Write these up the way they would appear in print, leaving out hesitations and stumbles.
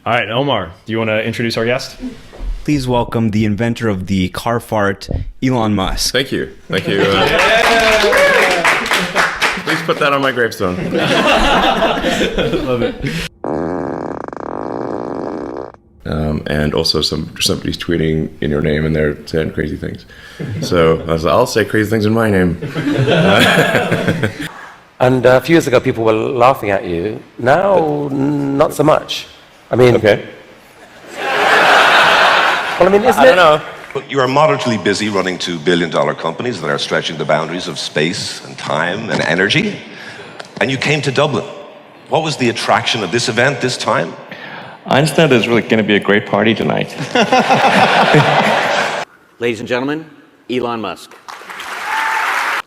All right, Omar, do you want to introduce our guest? Please welcome the inventor of the car fart, Elon Musk. Thank you. Thank you. Please put that on my gravestone. Love it. And also somebody's tweeting in your name and they're saying crazy things. So I was like, I'll say crazy things in my name. And a few years ago, people were laughing at you. Now, not so much. I mean, Okay. well, I mean, isn't I don't know. You are moderately busy running $2 billion companies that are stretching the boundaries of space and time and energy. And you came to Dublin. What was the attraction of this event this time? I understand there's really going to be a great party tonight. Ladies and gentlemen, Elon Musk.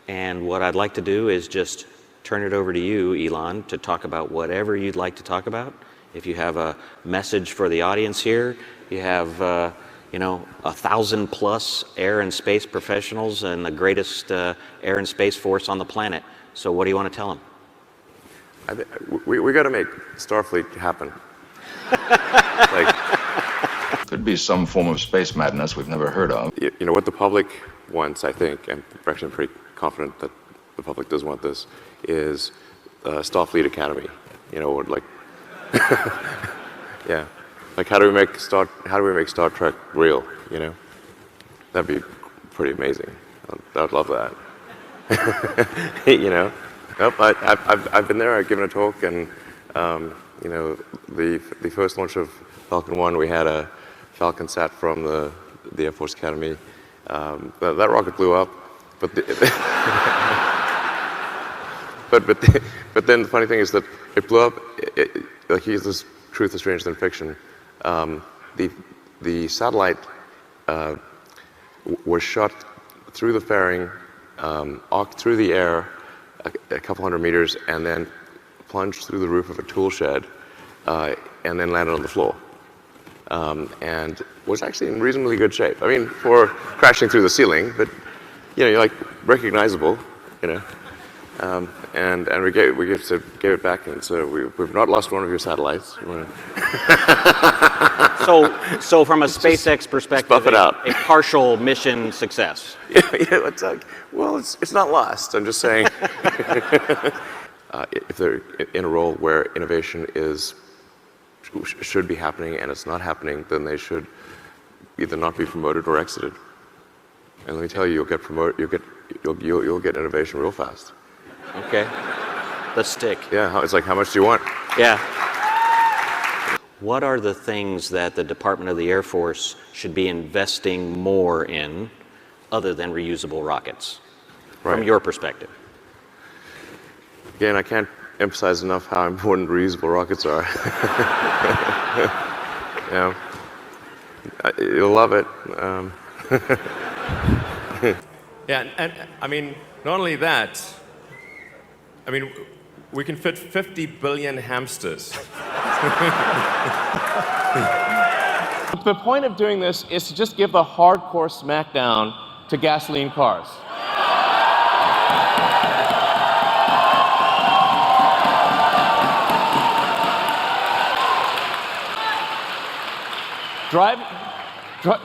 And what I'd like to do is just turn it over to you, Elon, to talk about whatever you'd like to talk about. If you have a message for the audience here, you have 1,000+ air and space professionals and the greatest air and space force on the planet. So what do you want to tell them? We got to make Starfleet happen. Could be some form of space madness we've never heard of. You know what the public wants, I think, and actually I'm pretty confident that the public does want this, is Starfleet Academy. You know, like, yeah, like how do we make Star Trek real? You know, that'd be pretty amazing. I'd love that. You know, nope, I've been there. I've given a talk, and you know, the first launch of Falcon 1, we had a Falcon sat from the Air Force Academy. That rocket blew up, but but then the funny thing is that it blew up. Like, here's this truth is stranger than fiction. The satellite was shot through the fairing, arced through the air a couple hundred meters, and then plunged through the roof of a tool shed, and then landed on the floor. And was actually in reasonably good shape. I mean, for crashing through the ceiling, but you know, you're like recognizable, you know. And we gave it back, and so we've not lost one of your satellites. So from a SpaceX perspective, buff it out. A partial mission success. Yeah, it's like, well, it's not lost. I'm just saying, if they're in a role where innovation should be happening and it's not happening, then they should either not be promoted or exited. And let me tell you, you'll get promoted. You'll get innovation real fast. Okay, let's stick. Yeah, it's like, how much do you want? Yeah. What are the things that the Department of the Air Force should be investing more in, other than reusable rockets, from your perspective? Again, I can't emphasize enough how important reusable rockets are. You know, you'll love it. Yeah, and I mean, not only that, I mean, we can fit 50 billion hamsters. The point of doing this is to just give the hardcore smackdown to gasoline cars.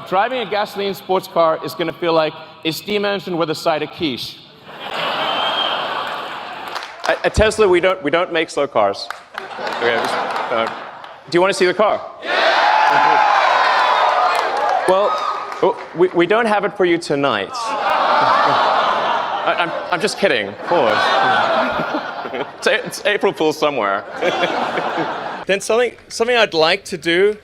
Driving a gasoline sports car is going to feel like a steam engine with a side of quiche. At Tesla, we don't make slow cars. Okay, do you want to see the car? Yeah! Well, we don't have it for you tonight. I'm just kidding, of course. It's April Fool's somewhere. Then something I'd like to do,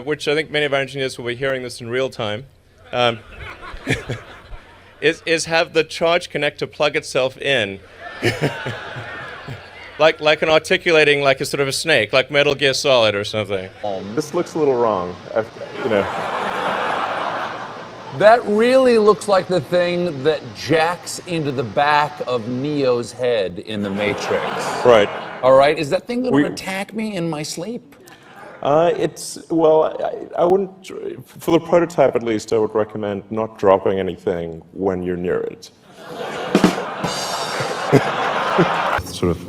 which I think many of our engineers will be hearing this in real time, is have the charge connector plug itself in, like an articulating, like a sort of a snake, like Metal Gear Solid or something. This looks a little wrong, you know. That really looks like the thing that jacks into the back of Neo's head in the Matrix. Right. All right, is that thing going to attack me in my sleep? Well, I wouldn't, for the prototype at least, I would recommend not dropping anything when you're near it. Sort of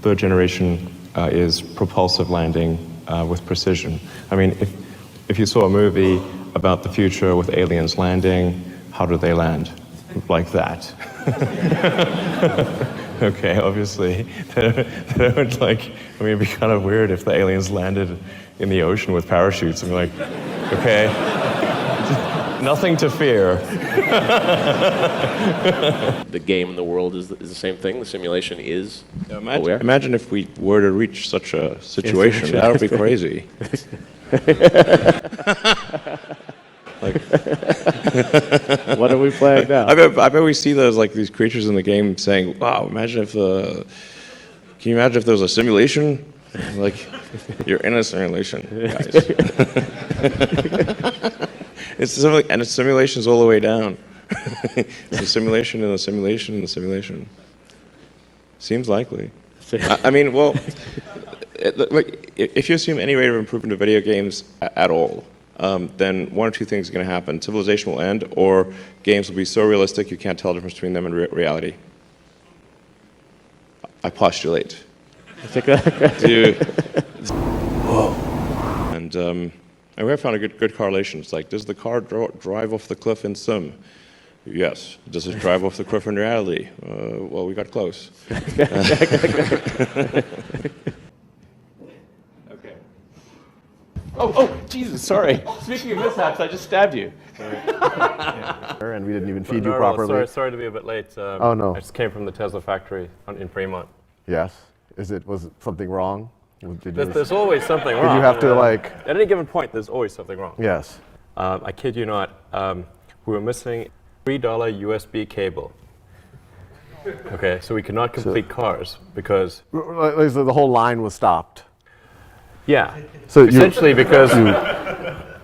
third generation is propulsive landing, with precision. I mean, if you saw a movie about the future with aliens landing, how do they land? Like that. Okay, obviously, they would like, I mean, it'd be kind of weird if the aliens landed in the ocean with parachutes and be like, okay, nothing to fear. The game and the world is the same thing. The simulation is aware. Imagine if we were to reach such a situation. That would be crazy. Like, what are we playing now? I bet we see those like these creatures in the game saying, "Wow, imagine if can you imagine if there was a simulation? Like, you're in a simulation, guys." And it's simulations all the way down. It's a simulation and a simulation and a simulation. Seems likely. I mean, well, if you assume any rate of improvement of video games at all, then one or two things are going to happen. Civilization will end, or games will be so realistic you can't tell the difference between them and reality. I postulate. Whoa. And we have found a good correlation. It's like, does the car drive off the cliff in sim? Yes. Does it drive off the cliff in reality? Well, we got close. Oh, Jesus, sorry. Speaking of mishaps, I just stabbed you. And we didn't even feed you properly. Sorry to be a bit late. Oh, no. I just came from the Tesla factory in Fremont. Yes. Was something wrong? There's always something wrong. Did you have to At any given point, there's always something wrong. Yes. I kid you not. We were missing $3 USB cable. Okay, so we could not complete cars because... The whole line was stopped. Yeah, so essentially because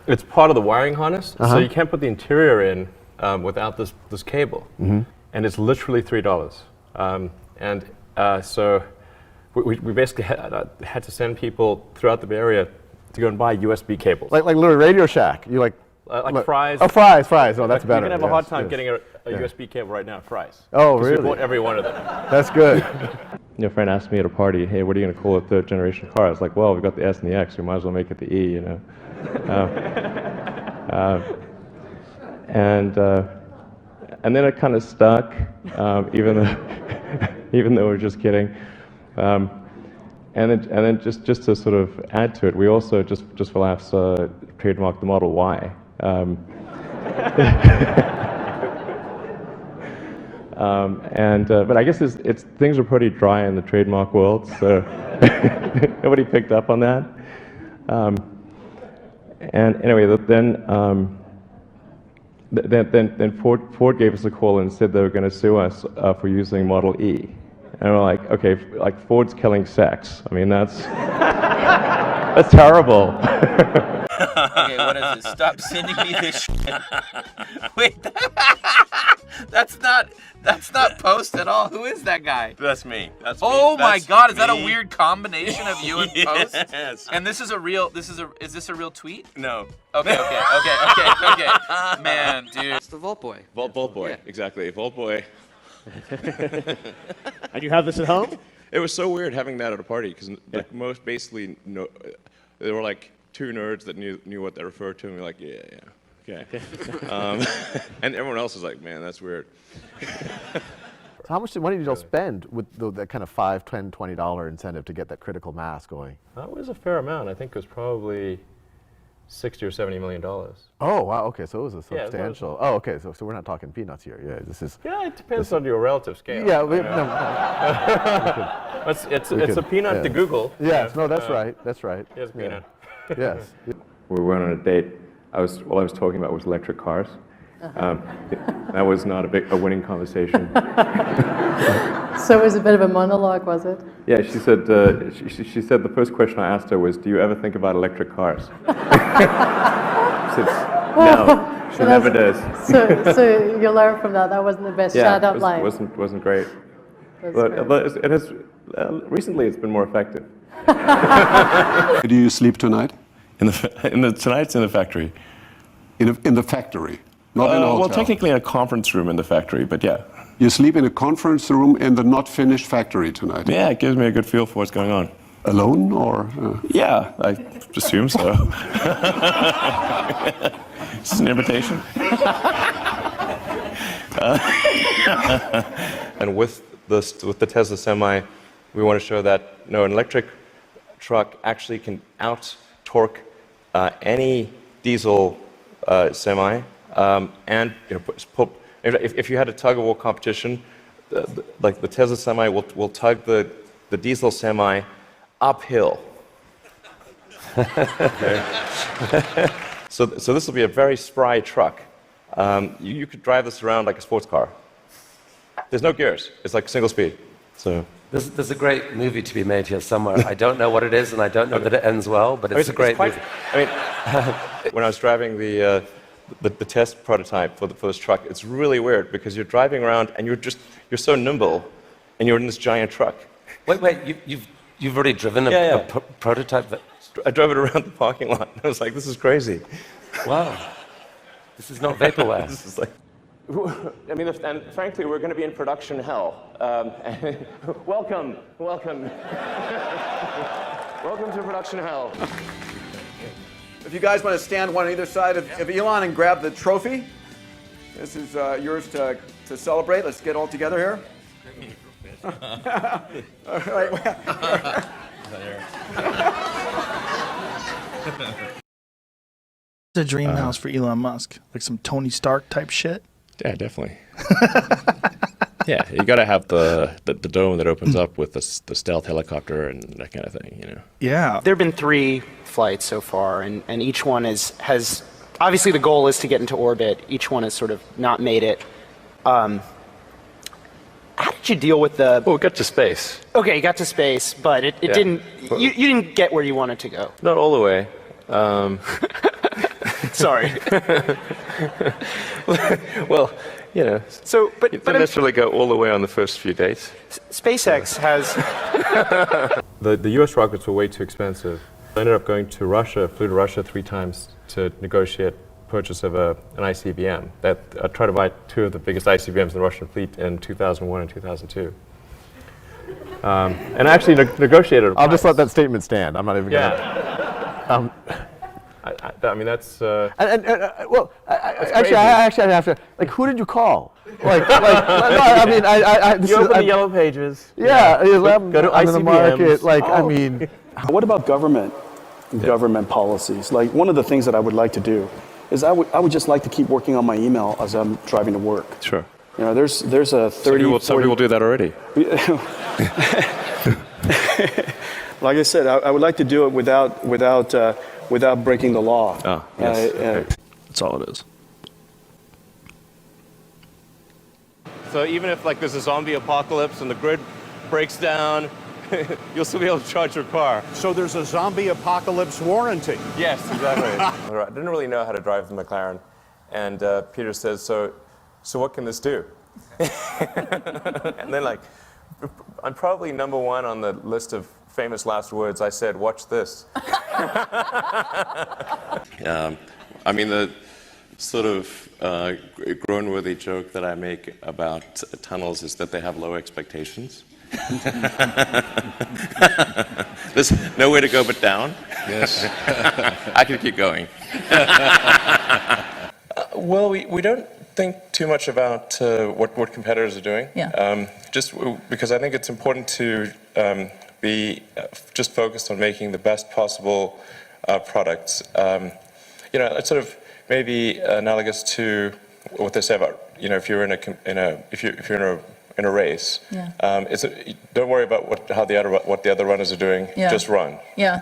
it's part of the wiring harness, so you can't put the interior in without this cable, and it's literally $3. So we basically had to send people throughout the Bay Area to go and buy USB cables. Like literally Radio Shack. You like Fry's. Oh, Fry's. Oh, that's better. You can have a hard time getting a USB cable right now at Fry's. Oh, really? We bought every one of them. That's good. Your friend asked me at a party, "Hey, what are you going to call a third generation car?" I was like, "Well, we've got the S and the X. We might as well make it the E, you know." And then it kind of stuck, even though we're just kidding. And then just to sort of add to it, we also just for laughs trademarked the Model Y. But I guess things are pretty dry in the trademark world, so nobody picked up on that. And anyway, then Ford gave us a call and said they were going to sue us for using Model E. And we're like, okay, like Ford's killing sex. I mean, that's terrible. Okay, what is it? Stop sending me this shit. Wait, that's not Post at all. Who is that guy? That's me. Oh my God, is that a weird combination of you and Post? Yes. And is this a real tweet? No. Okay. Man, dude. It's the Vault Boy. Vault Boy, yeah. Exactly. Vault Boy. And you have this at home? It was so weird having that at a party because most basically there were like two nerds that knew what they referred to, and we were like, yeah, okay. And everyone else was like, man, that's weird. So how much money did you all spend with that kind of $5, $10, $20 incentive to get that critical mass going? That was a fair amount. I think it was probably $60 or $70 million. Oh wow, okay, so it was a substantial. Oh, okay, so we're not talking peanuts here. Yeah, this is. Yeah, it depends on your relative scale. Yeah, it's a peanut to Google. Yes, no, that's right. That's right. Yes, peanut. Yes. We went on a date. I was talking about was electric cars. That was not a winning conversation. So it was a bit of a monologue, was it? Yeah, she said. She said the first question I asked her was, "Do you ever think about electric cars?" She said, "No, she never does." So you learn from that. That wasn't the best shut-up line. Wasn't great. But it has recently. It's been more effective. Do you sleep tonight? Tonight's in the factory. In the factory, not in a hotel. Well, technically in a conference room in the factory, but yeah. You sleep in a conference room in the not finished factory tonight. Yeah, it gives me a good feel for what's going on. alone, or? Yeah, I assume so. Is this an invitation? And with the Tesla Semi, we want to show that an electric truck actually can out-torque any diesel semi. And if you had a tug-of-war competition, like the Tesla Semi will tug the diesel Semi uphill. So this will be a very spry truck. You could drive this around like a sports car. There's no gears. It's like single speed. So there's a great movie to be made here somewhere. I don't know what it is, and I don't know that it ends well, but it's a great movie. I mean, when I was driving the test prototype for this truck, it's really weird because you're driving around and you're so nimble, and you're in this giant truck. Wait, you've already driven a prototype? I drove it around the parking lot. I was like, this is crazy. Wow. This is not vaporware. This is like... I mean, and frankly, we're going to be in production hell. Welcome. Welcome to production hell. If you guys want to stand one on either side of Elon and grab the trophy, this is yours to celebrate. Let's get all together here. All right. It's a dream house for Elon Musk, like some Tony Stark type shit. Yeah, definitely. Yeah, you got to have the dome that opens up with the stealth helicopter and that kind of thing, Yeah. There have been 3 flights so far, and each one has obviously the goal is to get into orbit. Each one has sort of not made it. How did you deal with the... Well, we got to space. Okay, you got to space, but it didn't... You didn't get where you wanted to go. Not all the way. Sorry. Well, So, but you don't necessarily go all the way on the first few days. SpaceX has... The U.S. rockets were way too expensive. I ended up going to Russia, flew to Russia 3 times to negotiate purchase of an ICBM. I tried to buy 2 of the biggest ICBMs in the Russian fleet in 2001 and 2002. And I actually negotiated. I'll just let that statement stand. I'm not even going to... I mean, that's... Well, actually, I have to... Like, who did you call? No, I mean, you open the yellow pages. Yeah, go to ICBMs. The market. Like, I mean... What about government policies? Like, one of the things that I would like to do is I would just like to keep working on my email as I'm driving to work. Sure. There's a 30... Some people do that already. Like I said, I would like to do it without breaking the law. Oh, yes. That's all it is. So even if there's a zombie apocalypse and the grid breaks down, you'll still be able to charge your car. So there's a zombie apocalypse warranty. Yes, exactly. I didn't really know how to drive the McLaren, and Peter says, so what can this do? And then I'm probably #1 on the list of famous last words. I said, watch this. I mean, the sort of grown-worthy joke that I make about tunnels is that they have low expectations. There's nowhere to go but down. Yes. I could keep going. Well, we don't think too much about what competitors are doing. Yeah. Just because I think it's important to be just focused on making the best possible products. It's sort of maybe analogous to what they say about if you're in a race. Yeah. Don't worry about what the other runners are doing. Yeah. Just run. Yeah.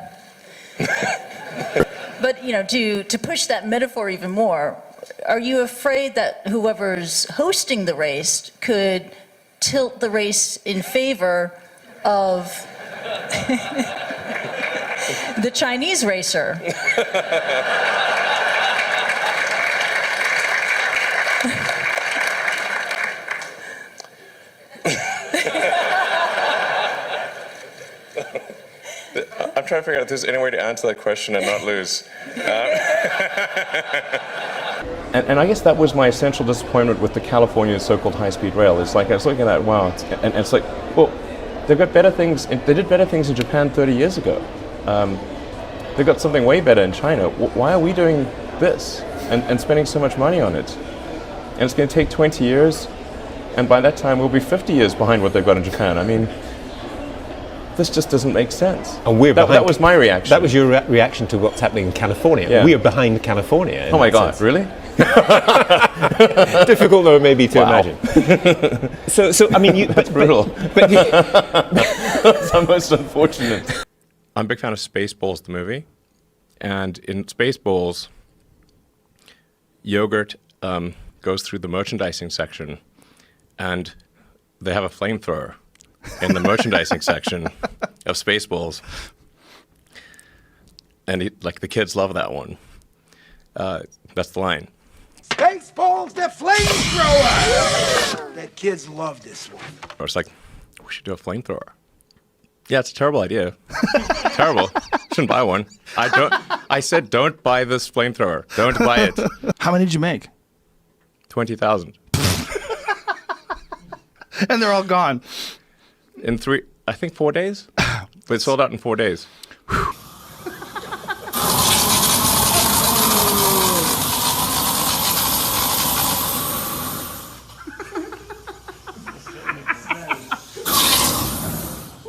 But to push that metaphor even more, are you afraid that whoever's hosting the race could tilt the race in favor of the Chinese racer? I'm trying to figure out if there's any way to answer that question and not lose. And I guess that was my essential disappointment with the California so-called high-speed rail. It's like I was looking at that, wow, and it's like, well, They've got better things. They did better things in Japan 30 years ago. They've got something way better in China. Why are we doing this and spending so much money on it? And it's going to take 20 years, and by that time we'll be 50 years behind what they've got in Japan. I mean, this just doesn't make sense. And we're behind. That was my reaction. That was your reaction to what's happening in California. Yeah. We are behind California. Oh my God, really? Difficult though, maybe to imagine. So I mean, that's brutal. That's most unfortunate. I'm a big fan of Spaceballs, the movie, and in Spaceballs, yogurt goes through the merchandising section, and they have a flamethrower in the merchandising section of Spaceballs, and the kids love that one. That's the line. Spaceballs, the flamethrower! That kids love this one. Or it's like, we should do a flamethrower. Yeah, it's a terrible idea. Terrible. Shouldn't buy one. I said don't buy this flamethrower. Don't buy it. How many did you make? 20,000. And they're all gone. In 4 days? They sold out in 4 days.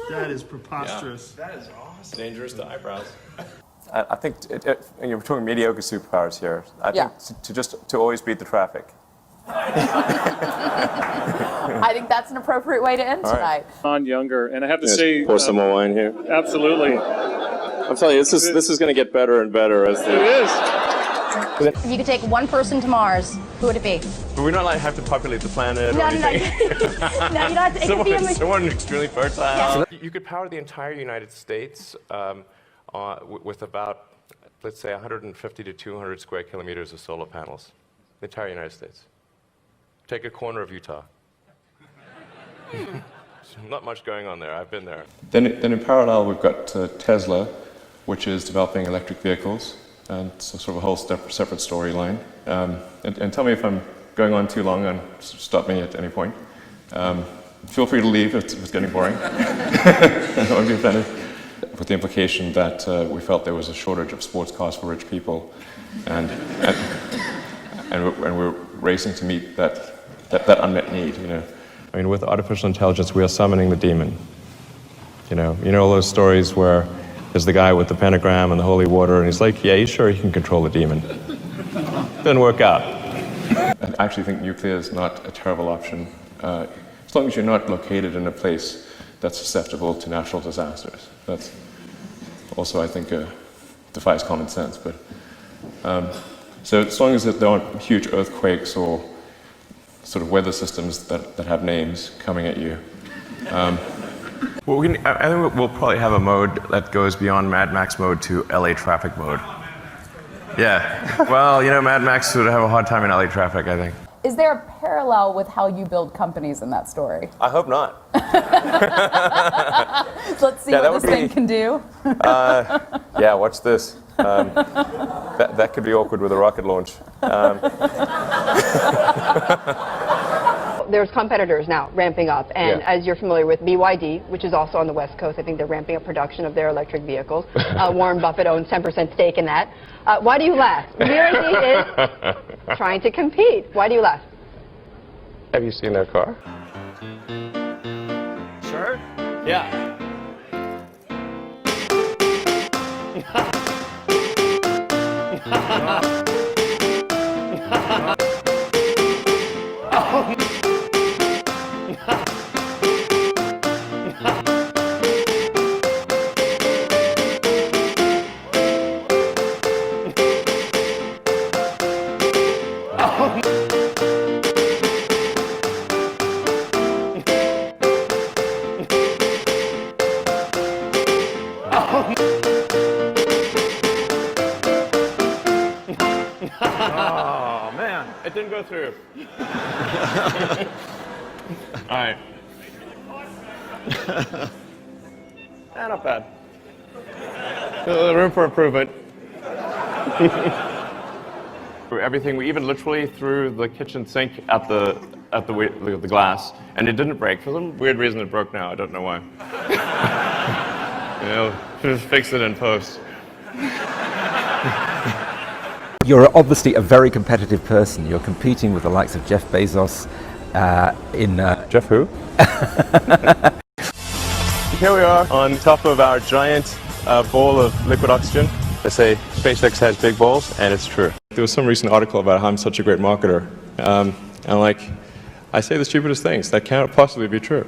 That is preposterous. Yeah. That is awesome. Dangerous to eyebrows. I think you're talking mediocre superpowers here. I think to always beat the traffic. I think that's an appropriate way to end tonight. On younger, and I have to say, pour some more wine here. Absolutely. I'm telling you, this is going to get better and better as it is. If you could take one person to Mars, who would it be? But we're not like have to populate the planet or No. anything. No, you don't have to. It could be a Someone extremely fertile. Yeah. You could power the entire United States with about, let's say, 150 to 200 square kilometers of solar panels. The entire United States. Take a corner of Utah. Not much going on there. I've been there. Then in parallel, we've got Tesla, which is developing electric vehicles, and so sort of a whole separate storyline. And tell me if I'm going on too long, and stop me at any point. Feel free to leave if it's getting boring. I won't be offended. With the implication that we felt there was a shortage of sports cars for rich people, and we're racing to meet that unmet need. You know, I mean, with artificial intelligence, we are summoning the demon. You know all those stories where there's the guy with the pentagram and the holy water, and he's like, yeah, he's sure he can control the demon. Doesn't work out. I actually think nuclear is not a terrible option, as long as you're not located in a place that's susceptible to natural disasters. That's also, I think, defies common sense. But so as long as there aren't huge earthquakes or sort of weather systems that have names coming at you. Well, I think we'll probably have a mode that goes beyond Mad Max mode to LA traffic mode. Yeah. Well, Mad Max would have a hard time in LA traffic, I think. Is there a parallel with how you build companies in that story? I hope not. Let's see what this thing can do. Yeah, watch this. That could be awkward with a rocket launch. There's competitors now ramping up, and as you're familiar with, BYD, which is also on the West Coast, I think they're ramping up production of their electric vehicles. Warren Buffett owns 10% stake in that. Why do you laugh? BYD is trying to compete. Why do you laugh? Have you seen their car? Sure. Yeah. Oh, man, it didn't go through. All right. Not bad. Room for improvement. Everything, we even literally threw the kitchen sink at the glass, and it didn't break. For some weird reason, it broke now. I don't know why. Just fix it in post. You're obviously a very competitive person. You're competing with the likes of Jeff Bezos in... Jeff who? Here we are on top of our giant ball of liquid oxygen. They say SpaceX has big balls, and it's true. There was some recent article about how I'm such a great marketer. And I say the stupidest things. That cannot possibly be true.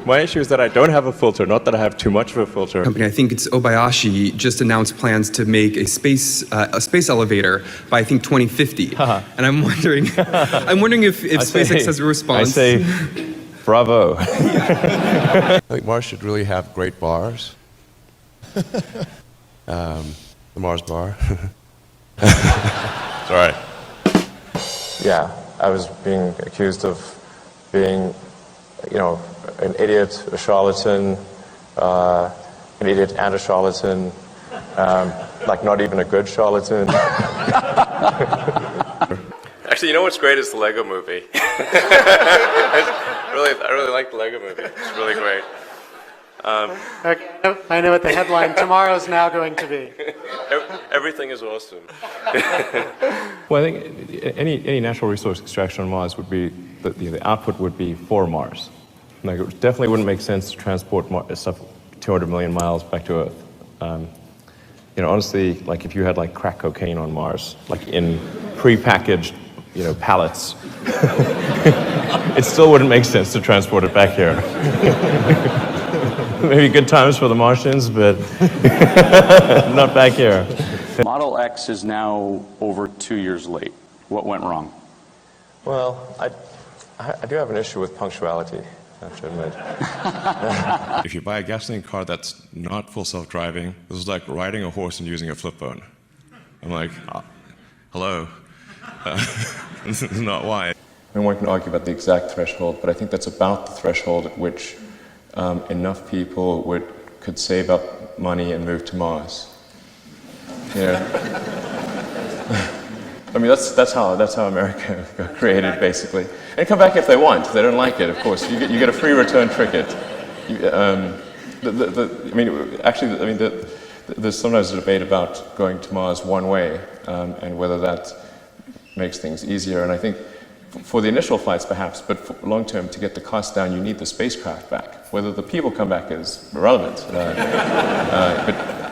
My issue is that I don't have a filter, not that I have too much of a filter. I think it's Obayashi just announced plans to make a space elevator by I think 2050, and I'm wondering if SpaceX has a response. I say, bravo. I think Mars should really have great bars. The Mars bar. It's all right. Yeah, I was being accused of being, an idiot, a charlatan, an idiot and a charlatan, not even a good charlatan. Actually, you know what's great is the Lego movie. I really like the Lego movie. It's really great. Okay, I know what the headline tomorrow's now going to be. Everything is awesome. Well, I think any natural resource extraction on Mars would be, the output would be for Mars. It definitely wouldn't make sense to transport stuff 200 million miles back to Earth. Honestly, if you had crack cocaine on Mars, in pre-packaged, pallets, it still wouldn't make sense to transport it back here. Maybe good times for the Martians, but not back here. Model X is now over 2 years late. What went wrong? Well, I do have an issue with punctuality, I have to admit. If you buy a gasoline car that's not full self-driving, this is like riding a horse and using a flip phone. I'm like, hello? This is not why. One can argue about the exact threshold, but I think that's about the threshold at which enough people could save up money and move to Mars. That's how America got created, basically. And come back if they want. If they don't like it, of course, you get a free return ticket. There's sometimes a debate about going to Mars one way and whether that makes things easier. And I think for the initial flights, perhaps, but for long term, to get the cost down, you need the spacecraft back. Whether the people come back is irrelevant.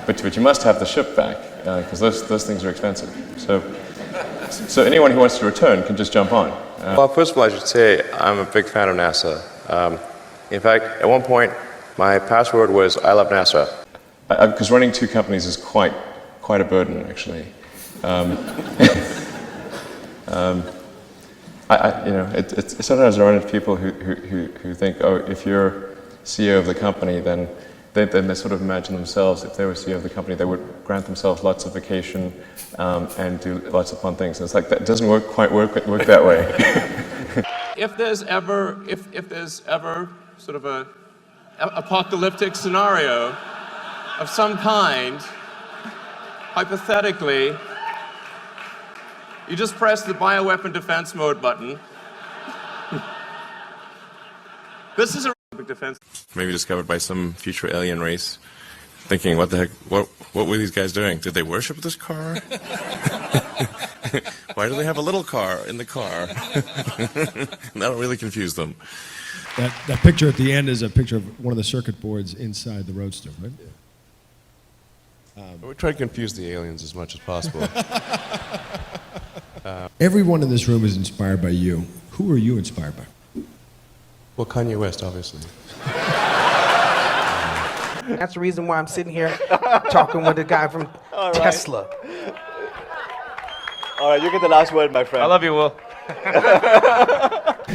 But you must have the ship back, because those things are expensive. So anyone who wants to return can just jump on. Well, first of all, I should say I'm a big fan of NASA. In fact, at one point, my password was I love NASA. Because running two companies is quite a burden, actually. Sometimes I run into people who think, oh, if you're CEO of the company, then they sort of imagine themselves, if they were CEO of the company, they would grant themselves lots of vacation and do lots of fun things. And it's like, that doesn't quite work that way. If there's ever sort of a apocalyptic scenario of some kind, hypothetically, you just press the bioweapon defense mode button. This is a defense. Maybe discovered by some future alien race, thinking, what the heck, what were these guys doing? Did they worship this car? Why do they have a little car in the car? That'll really confuse them. That picture at the end is a picture of one of the circuit boards inside the Roadster, right? We try to confuse the aliens as much as possible. Everyone in this room is inspired by you. Who are you inspired by? Well, Kanye West, obviously. That's the reason why I'm sitting here talking with a guy from Tesla. All right, you get the last word, my friend. I love you, Will.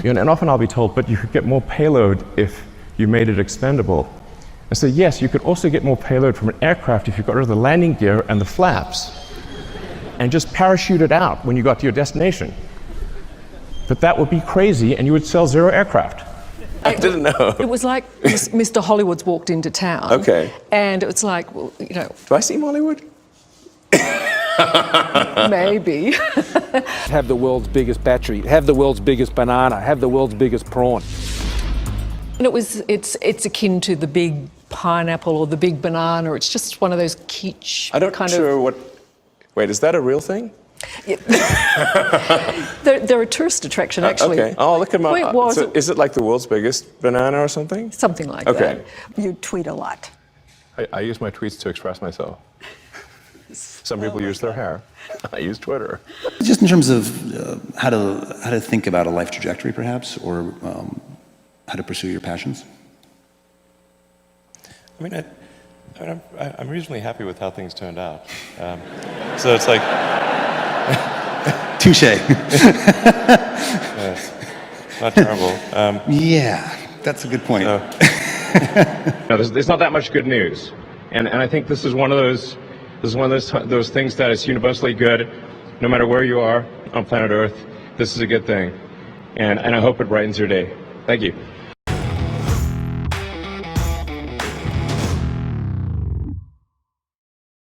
And often I'll be told, but you could get more payload if you made it expendable. And so yes, you could also get more payload from an aircraft if you got rid of the landing gear and the flaps and just parachute it out when you got to your destination. But that would be crazy and you would sell 0 aircraft. I didn't know. It was like Mr. Hollywood's walked into town. Okay. And it's like, well, Do I seem Hollywood? Maybe. Have the world's biggest battery, have the world's biggest banana, have the world's biggest prawn. And it's akin to the big pineapple or the big banana. It's just one of those kitsch I'm not kind sure of... what... Wait, is that a real thing? They're a tourist attraction, actually. Okay. Oh, look at my... Wait, was so it? is it like the world's biggest banana or something? Something like Okay. that. You tweet a lot. I use my tweets to express myself. Some people use their hair. I use Twitter. Just in terms of how to think about a life trajectory, perhaps, or how to pursue your passions. I mean, I'm reasonably happy with how things turned out. So it's like... Touche. Yes. Not terrible. Yeah, that's a good point. No, there's not that much good news, and I think this is one of those things that is universally good, no matter where you are on planet Earth. This is a good thing, and I hope it brightens your day. Thank you.